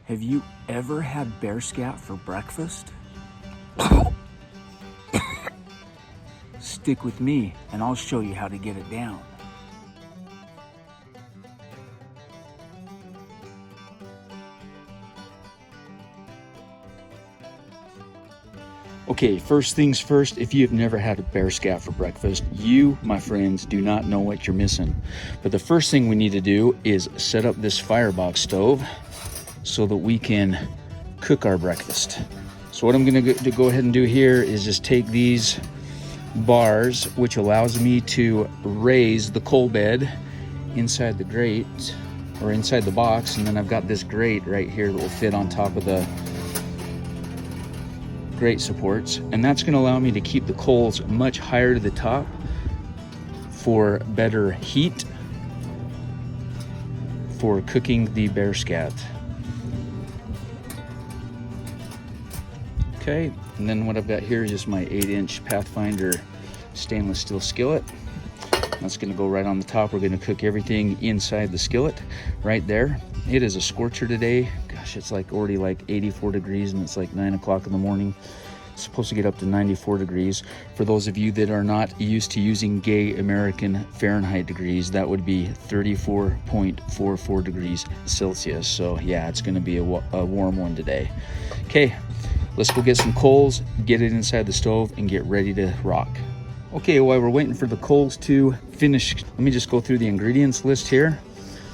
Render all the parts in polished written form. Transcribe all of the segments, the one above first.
Have you ever had bear scat for breakfast? Stick with me and I'll show you how to get it down. Okay, first things first, if you have never had a bear scat for breakfast, you, my friends, do not know what you're missing. But the first thing we need to do is set up this Firebox stove so that we can cook our breakfast. So what I'm gonna go ahead and do here is just take these bars, which allows me to raise the coal bed inside the grate, or inside the box, and then I've got this grate right here that will fit on top of the grate supports, and that's going to allow me to keep the coals much higher to the top for better heat for cooking the bear scat. Okay, and then what I've got here is just my 8-inch Pathfinder stainless steel skillet. That's going to go right on the top. We're going to cook everything inside the skillet right there. It is a scorcher today. Gosh, it's like already like 84 degrees and it's like 9 o'clock in the morning. It's supposed to get up to 94 degrees. For those of you that are not used to using gay American Fahrenheit degrees, that would be 34.44 degrees Celsius. So yeah, it's going to be a warm one today. Okay, let's go get some coals, get it inside the stove, and get ready to rock. Okay, while we're waiting for the coals to finish, let me just go through the ingredients list here.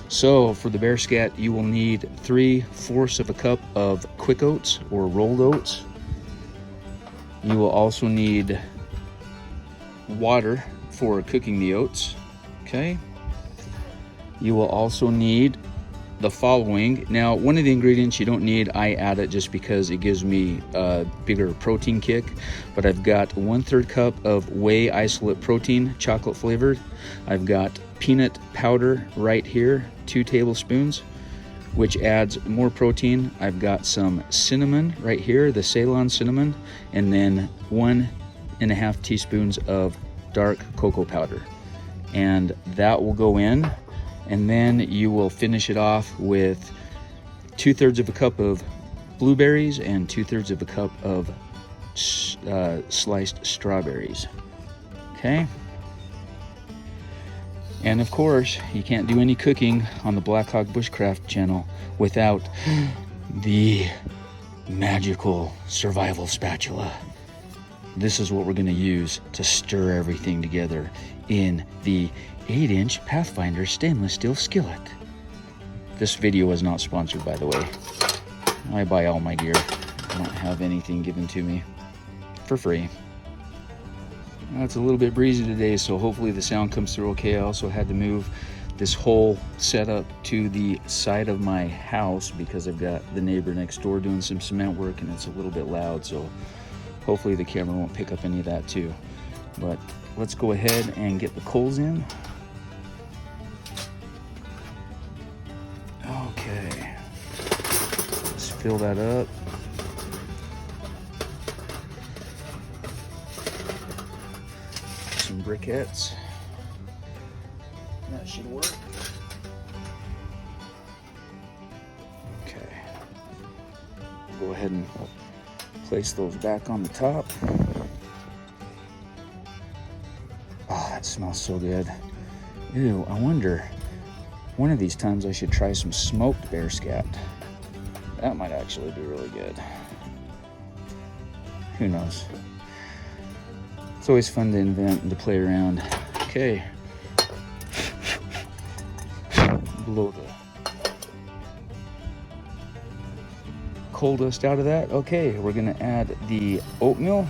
So for the bear scat, you will need 3/4 cup of quick oats or rolled oats. You will also need water for cooking the oats. Okay. You will also need the following. Now, one of the ingredients you don't need, I add it just because it gives me a bigger protein kick, but I've got 1/3 cup of whey isolate protein, chocolate flavored. I've got peanut powder right here, 2 tablespoons, which adds more protein. I've got some cinnamon right here, the Ceylon cinnamon, and then 1.5 teaspoons of dark cocoa powder. And that will go in. And then you will finish it off with 2/3 cup of blueberries and 2/3 cup of sliced strawberries. Okay. And of course, you can't do any cooking on the Blackhawk Bushcraft channel without the magical survival spatula. This is what we're going to use to stir everything together in the 8-inch Pathfinder stainless steel skillet. This video is not sponsored, by the way. I buy all my gear. I don't have anything given to me for free. It's a little bit breezy today, so hopefully the sound comes through okay. I also had to move this whole setup to the side of my house because I've got the neighbor next door doing some cement work and it's a little bit loud, so hopefully the camera won't pick up any of that too. But let's go ahead and get the coals in. Okay, let's fill that up. Some briquettes. That should work. Okay, go ahead and place those back on the top. Oh, that smells so good. Ew, I wonder, one of these times I should try some smoked bear scat. That might actually be really good. Who knows? It's always fun to invent and to play around. Okay. Blow the coal dust out of that. Okay, we're gonna add the oatmeal,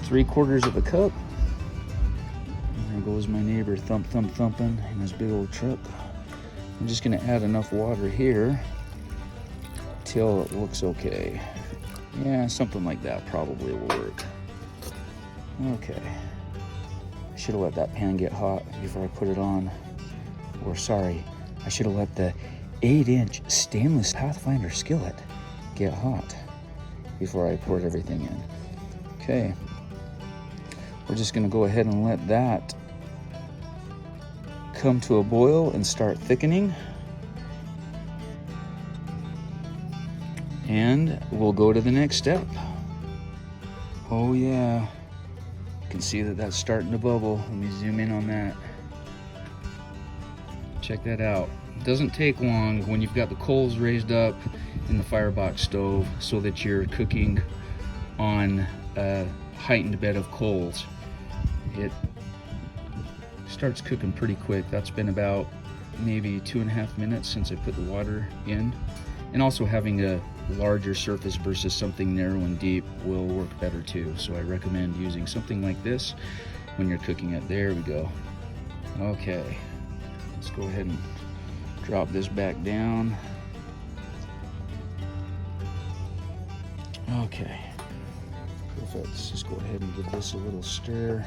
3/4 cup. There goes my neighbor thumping in his big old truck. I'm just gonna add enough water here till it looks okay. Yeah, something like that probably will work. Okay. I should have let that pan get hot before I put it on. Or sorry, I should have let the 8-inch stainless Pathfinder skillet get hot before I poured everything in. Okay. We're just gonna go ahead and let that come to a boil and start thickening. And we'll go to the next step. Oh yeah, you can see that that's starting to bubble. Let me zoom in on that. Check that out. It doesn't take long when you've got the coals raised up in the Firebox stove so that you're cooking on a heightened bed of coals. It starts cooking pretty quick. That's been about maybe 2.5 minutes since I put the water in. And also having a larger surface versus something narrow and deep will work better too. So I recommend using something like this when you're cooking it. There we go. Okay, let's go ahead and drop this back down. Okay, perfect. Let's just go ahead and give this a little stir.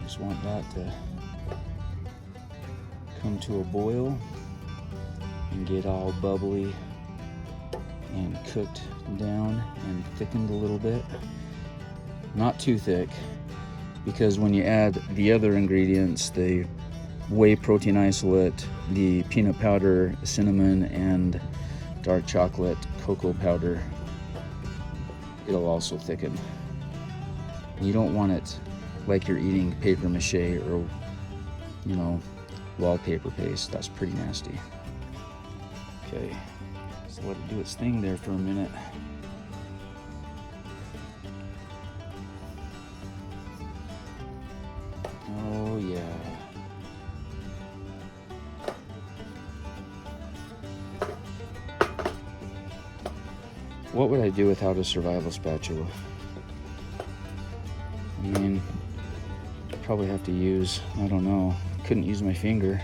Just want that to come to a boil and get all bubbly and cooked down and thickened a little bit. Not too thick, because when you add the other ingredients, the whey protein isolate, the peanut powder, cinnamon, and dark chocolate cocoa powder, it'll also thicken. You don't want it like you're eating paper mache or, you know, wallpaper paste. That's pretty nasty. Okay, so let it do its thing there for a minute. Oh yeah. What would I do without a survival spatula? I mean, I'd probably have to use, I don't know, couldn't use my finger.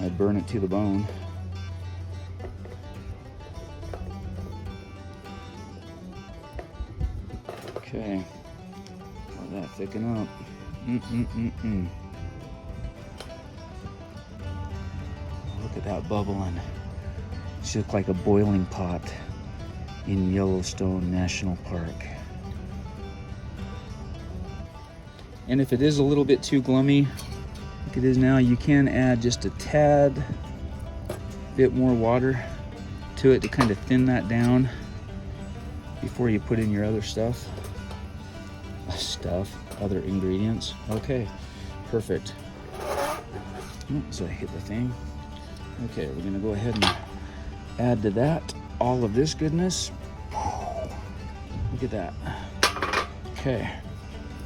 I'd burn it to the bone. Okay, let that thicken up. Look at that bubbling. She looks like a boiling pot in Yellowstone National Park. And if it is a little bit too glummy, like it is now, you can add just a tad bit more water to it to kind of thin that down before you put in your other other ingredients. Okay, perfect. So I hit the thing. Okay, we're gonna go ahead and add to that all of this goodness. Look at that. Okay,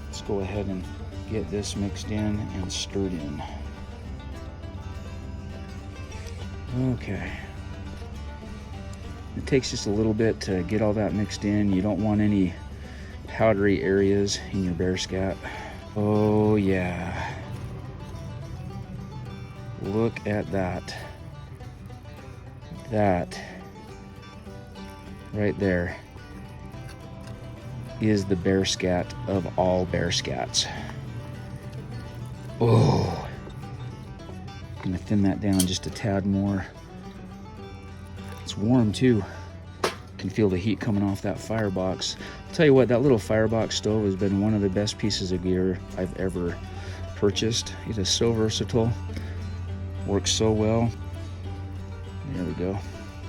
let's go ahead and get this mixed in and stirred in. Okay. It takes just a little bit to get all that mixed in. You don't want any powdery areas in your bear scat. Oh yeah. Look at that. That right there is the bear scat of all bear scats. Oh, I'm gonna thin that down just a tad more. It's warm too. Can feel the heat coming off that Firebox. I'll tell you what, that little Firebox stove has been one of the best pieces of gear I've ever purchased. It is so versatile, works so well. There we go.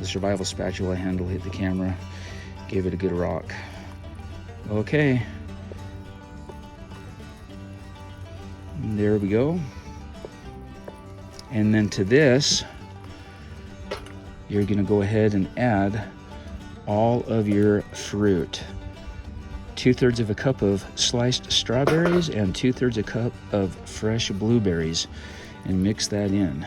The survival spatula handle hit the camera, gave it a good rock. Okay. There we go. And then to this, you're gonna go ahead and add all of your fruit. 2/3 of a cup of sliced strawberries and 2/3 a cup of fresh blueberries, and mix that in.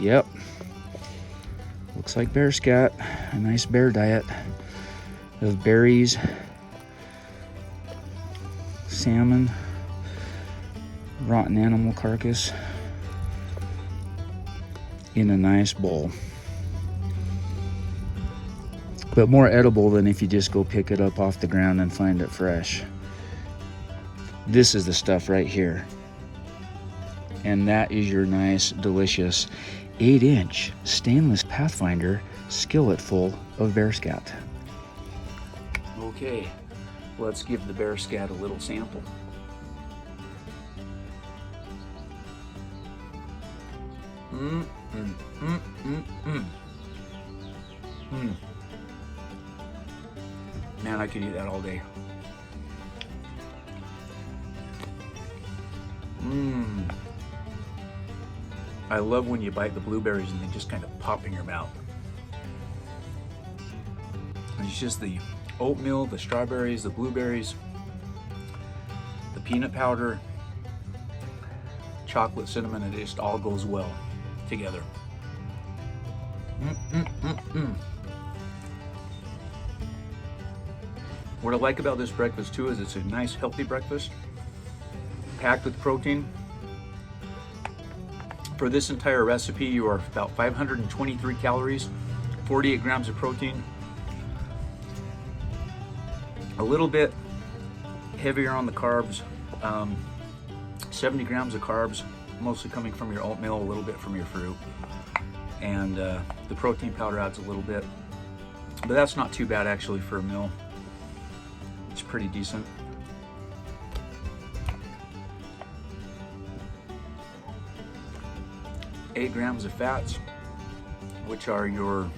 Yep, looks like bear scat, a nice bear diet of berries, salmon, rotten animal carcass in a nice bowl. But more edible than if you just go pick it up off the ground and find it fresh. This is the stuff right here. And that is your nice, delicious 8-inch stainless Pathfinder skillet full of bear scat. Okay, let's give the bear scat a little sample. Man, I could eat that all day. I love when you bite the blueberries and they just kind of pop in your mouth. And it's just the oatmeal, the strawberries, the blueberries, the peanut powder, chocolate, cinnamon, and it just all goes well together. What I like about this breakfast too is it's a nice healthy breakfast, packed with protein. For this entire recipe, you are about 523 calories, 48 grams of protein, a little bit heavier on the carbs, 70 grams of carbs, mostly coming from your oatmeal, a little bit from your fruit, and the protein powder adds a little bit, but that's not too bad actually for a meal. It's pretty decent. Eight grams of fats, which are your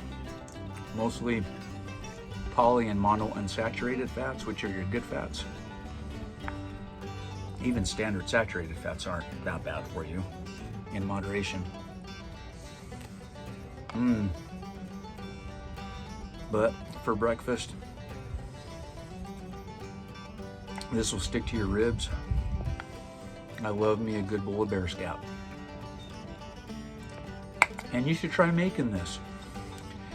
mostly poly and mono unsaturated fats, which are your good fats. Even standard saturated fats aren't that bad for you, in moderation. But for breakfast, this will stick to your ribs. I love me a good bowl of bear scat. And you should try making this.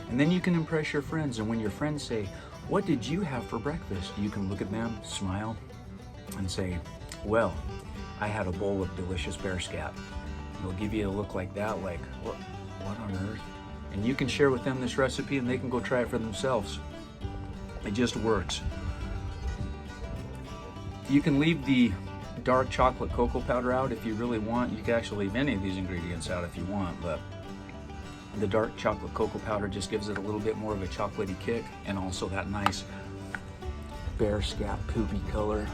And then you can impress your friends, and when your friends say, "What did you have for breakfast?" you can look at them, smile, and say, "Well, I had a bowl of delicious bear scat." They'll give you a look like that, like, what on earth? And you can share with them this recipe and they can go try it for themselves. It just works. You can leave the dark chocolate cocoa powder out if you really want. You can actually leave any of these ingredients out if you want, but the dark chocolate cocoa powder just gives it a little bit more of a chocolatey kick, and also that nice bear scat poopy color.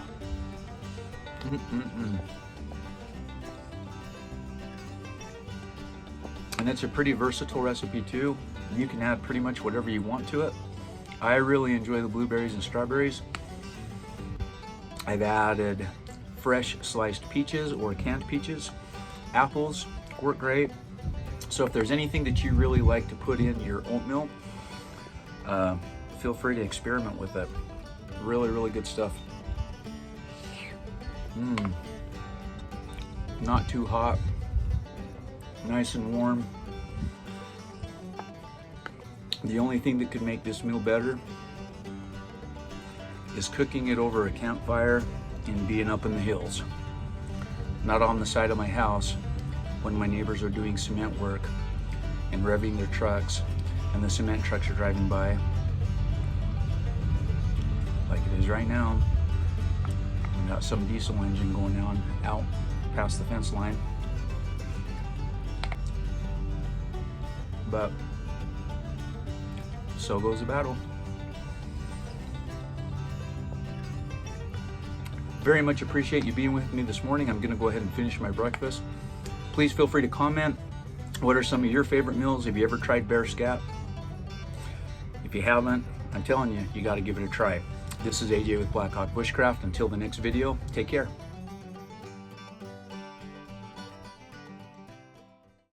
And it's a pretty versatile recipe too. You can add pretty much whatever you want to it. I really enjoy the blueberries and strawberries. I've added fresh sliced peaches or canned peaches. Apples work great. So if there's anything that you really like to put in your oatmeal, feel free to experiment with it. Really, really good stuff. Not too hot, nice and warm. The only thing that could make this meal better is cooking it over a campfire and being up in the hills, not on the side of my house when my neighbors are doing cement work and revving their trucks and the cement trucks are driving by like it is right now. We got some diesel engine going on out past the fence line, but so goes the battle. Very much appreciate you being with me this morning. I'm gonna go ahead and finish my breakfast. Please feel free to comment. What are some of your favorite meals? Have you ever tried bear scat? If you haven't, I'm telling you, you gotta give it a try. This is AJ with Blackhawk Bushcraft. Until the next video, take care.